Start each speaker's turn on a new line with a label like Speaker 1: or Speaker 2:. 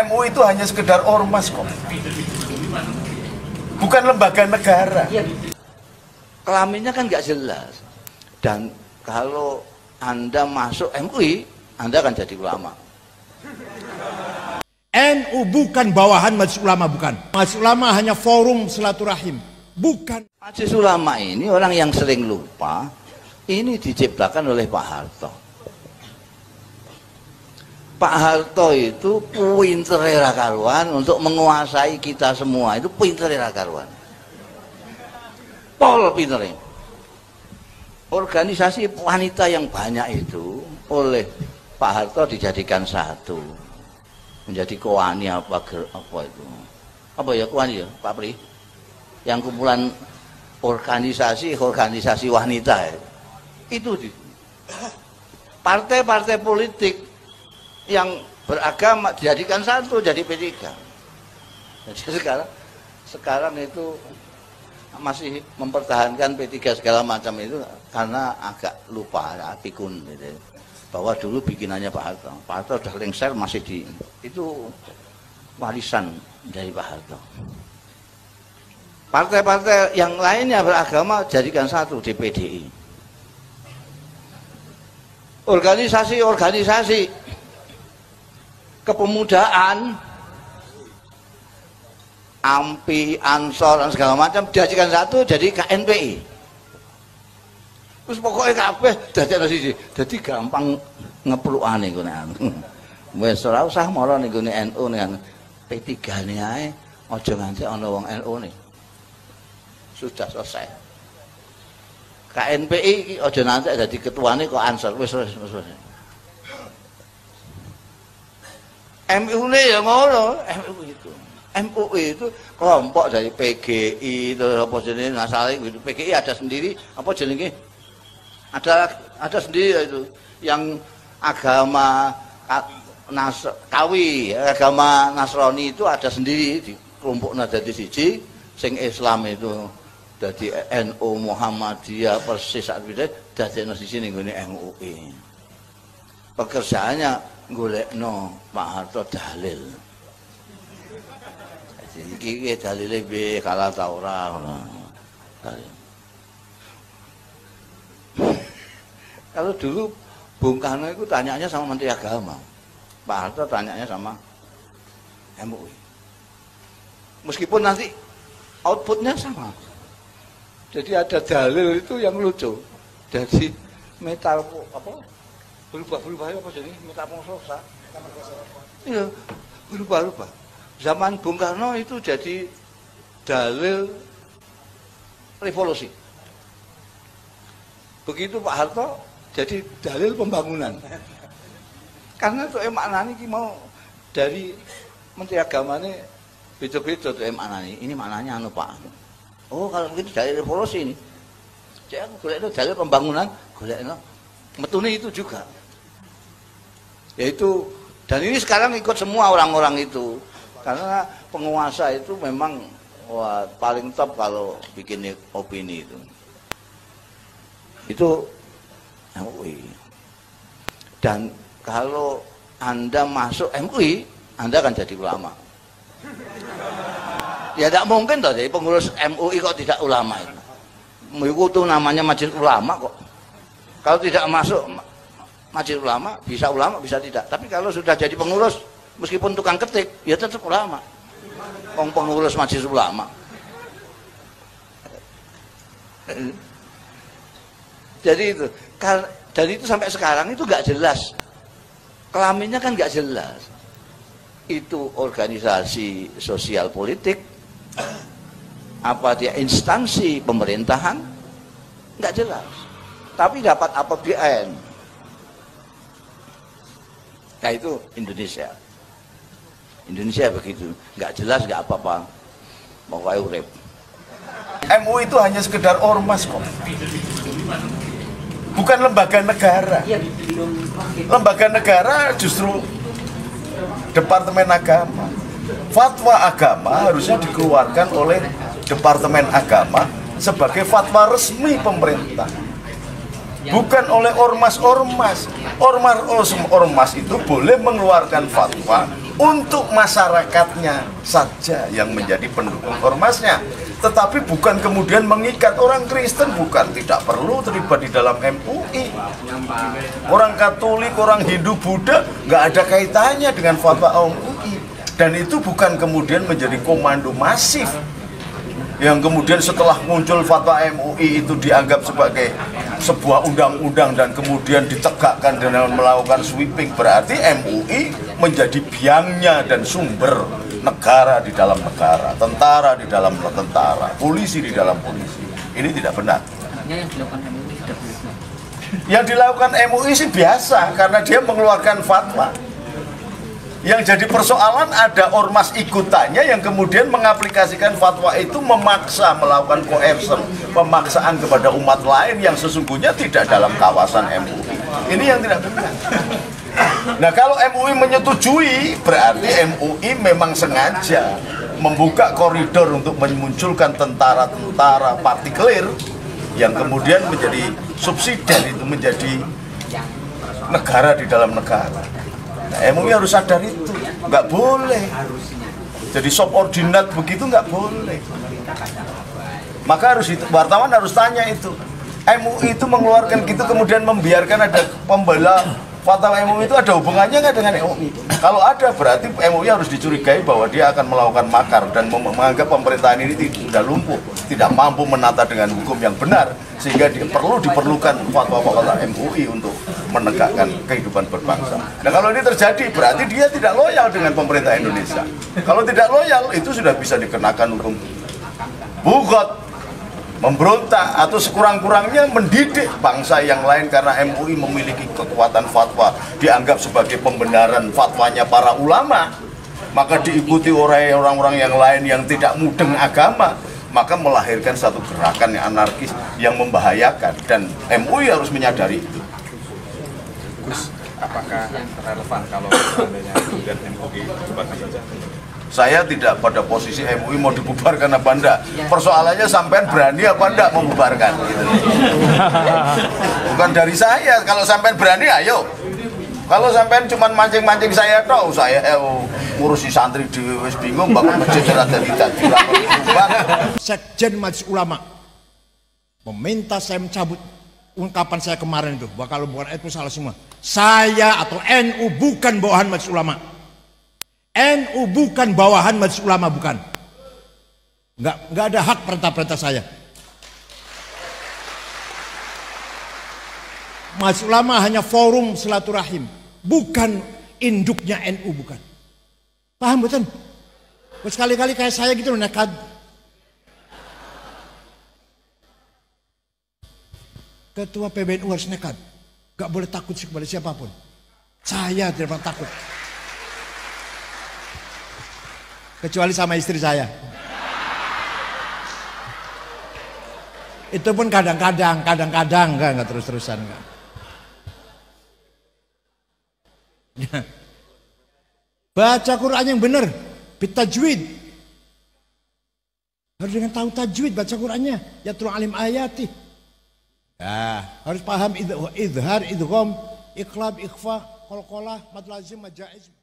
Speaker 1: MUI itu hanya sekedar ormas kok, bukan lembaga negara.
Speaker 2: Kelaminnya kan nggak jelas. Dan kalau Anda masuk MUI, Anda akan jadi ulama.
Speaker 3: NU bukan bawahan Majelis Ulama, bukan. Majelis Ulama hanya forum silaturahim, bukan.
Speaker 2: Majelis Ulama ini orang yang sering lupa, ini diciptakan oleh Pak Harto. Pak Harto itu pinter ra karuan untuk menguasai kita semua, itu pinter ra karuan. Pol pinternya. Organisasi wanita yang banyak itu oleh Pak Harto dijadikan satu, menjadi Kowani apa itu, apa ya Kowani ya Pak Pri, yang kumpulan organisasi wanita itu di partai-partai politik yang beragama dijadikan satu, jadi P3. Jadi sekarang itu masih mempertahankan P3 segala macam itu karena agak lupa, pikun gitu. Bahwa dulu bikinannya Pak Harto. Pak Harto sudah lengser, masih itu warisan dari Pak Harto. Partai-partai yang lainnya beragama jadikan satu di PDI. Organisasi kepemudaan, AMPI, Ansor dan segala macam dijadikan satu jadi KNPI. Terus pokoknya kabeh dadekno siji. Dadi gampang ngeplukane ngene anu. Wis ora usah mara ning gone NU ning P3-ne ae, aja nganti ana wong NU-ne. Sudah selesai. KNPI iki aja nanti dadi ketuane kok Ansor, wis. MUI ya ngono, MUI itu kelompok dari PGI terus apa jenenge ngasale gitu. PGI ada sendiri, apa jenenge? Ada sendiri itu yang agama agama Nasrani itu ada sendiri di kelompoknya dadi siji, sing Islam itu dadi NU Muhammadiyah persis sak wite dadekno siji ning gone MUI. Pekerjaannya golekno Pak Harto dalil. Iki dalile piye kalah ta ora ngono. Kalau dulu Bung Karno itu tanyanya sama Menteri Agama, Pak Harto tanyanya sama MUI. Meskipun nanti outputnya sama. Jadi ada dalil itu yang lucu. Jadi metal apa? Berubah apa jadi metamorfosa? Iya, berubah. Zaman Bung Karno itu jadi dalil revolusi. Begitu Pak Harto jadi dalil pembangunan. Karena itu maknanya ini mau dari Menteri Agama ini beda-beda tuh maknanya. Ini maknanya anu Pak. Oh kalau begitu dalil revolusi ini. Jadi aku golek dalil pembangunan, golek metune itu juga. Yaitu dan ini sekarang ikut semua orang-orang itu. Karena penguasa itu memang paling top kalau bikin opini itu. Itu MUI. Dan kalau Anda masuk MUI, Anda akan jadi ulama. Ya tidak mungkin toh jadi pengurus MUI kok tidak ulama itu. Itu namanya majelis ulama kok. Kalau tidak masuk majelis ulama bisa tidak. Tapi kalau sudah jadi pengurus meskipun tukang ketik, ya tetap ulama. Pengurus majelis ulama. Jadi itu, dan itu sampai sekarang itu nggak jelas. Kelaminnya kan nggak jelas. Itu organisasi sosial politik, apa dia instansi pemerintahan, nggak jelas. Tapi dapat APBN. Nah itu Indonesia. Indonesia begitu, nggak jelas nggak apa-apa, pokoknya urip.
Speaker 1: MUI itu hanya sekedar ormas kok, bukan lembaga negara. Lembaga negara justru Departemen Agama. Fatwa agama harusnya dikeluarkan oleh Departemen Agama sebagai fatwa resmi pemerintah, bukan oleh ormas-ormas. Ormas itu boleh mengeluarkan fatwa untuk masyarakatnya saja yang menjadi pendukung ormasnya, tetapi bukan kemudian mengikat orang Kristen, bukan, tidak perlu terlibat di dalam MUI. Orang Katolik, orang Hindu, Buddha nggak ada kaitannya dengan fatwa MUI, dan itu bukan kemudian menjadi komando masif yang kemudian setelah muncul fatwa MUI itu dianggap sebagai sebuah undang-undang dan kemudian ditegakkan dengan melakukan sweeping. Berarti MUI menjadi biangnya dan sumber negara di dalam negara, tentara di dalam tentara, polisi di dalam polisi. Ini tidak benar. Yang dilakukan MUI sih biasa karena dia mengeluarkan fatwa. Yang jadi persoalan ada ormas ikutannya yang kemudian mengaplikasikan fatwa itu, memaksa melakukan coercion, pemaksaan kepada umat lain yang sesungguhnya tidak dalam kawasan MUI. Ini yang tidak benar. Nah, kalau MUI menyetujui, berarti MUI memang sengaja membuka koridor untuk memunculkan tentara-tentara partikelir yang kemudian menjadi subsidiar, itu menjadi negara di dalam negara. Nah, MUI harus sadar itu, nggak boleh. Jadi subordinat begitu nggak boleh. Maka harus itu, wartawan harus tanya itu. MUI itu mengeluarkan gitu kemudian membiarkan ada pembela fatwa MUI itu ada hubungannya nggak dengan MUI? Kalau ada, berarti MUI harus dicurigai bahwa dia akan melakukan makar dan menganggap pemerintahan ini sudah lumpuh, tidak mampu menata dengan hukum yang benar, sehingga diperlukan fatwa-fatwa MUI untuk menegakkan kehidupan berbangsa. Nah, kalau ini terjadi, berarti dia tidak loyal dengan pemerintah Indonesia. Kalau tidak loyal, itu sudah bisa dikenakan hukum bugot, memberontak, atau sekurang-kurangnya mendidik bangsa yang lain karena MUI memiliki kekuatan fatwa, dianggap sebagai pembenaran fatwanya para ulama, maka diikuti oleh orang-orang yang lain yang tidak mudeng agama, maka melahirkan satu gerakan yang anarkis yang membahayakan, dan MUI harus menyadari itu.
Speaker 4: Gus, apakah relevan kalau seandainya kemudian MUI dibubarkan saja?
Speaker 1: Saya tidak pada posisi MUI mau dibubarkan apa enggak. Persoalannya sampean berani apa enggak membubarkan. Bukan dari saya. Kalau sampean berani, ayo. Kalau sampean cuma mancing-mancing saya toh, saya ngurusi santri di wis bingung bangun masjid rada dadi.
Speaker 3: Sekjen Majelis Ulama meminta saya mencabut ungkapan saya kemarin itu, bahwa kalau bukan itu salah semua. Saya atau NU bukan bawahan Majelis Ulama. NU bukan bawahan Majelis Ulama, bukan. Nggak ada hak perintah-perintah saya. Majelis Ulama hanya forum silaturahim, bukan induknya NU, bukan. Paham betul? Sekali-kali kayak saya gitu loh, nekat. Ketua PBNU harus nekat, gak boleh takut kepada siapapun. Saya tidak pernah takut, kecuali sama istri saya. Itu pun kadang-kadang enggak terus-terusan enggak. Baca Quran yang benar, bitajwid. Harus dengan tahu tajwid baca Qurannya, yatlul alim ayati. Ya, harus paham izhar, idgham, iqlab, ikhfa, qalqalah, mad lazim, mad jaiz.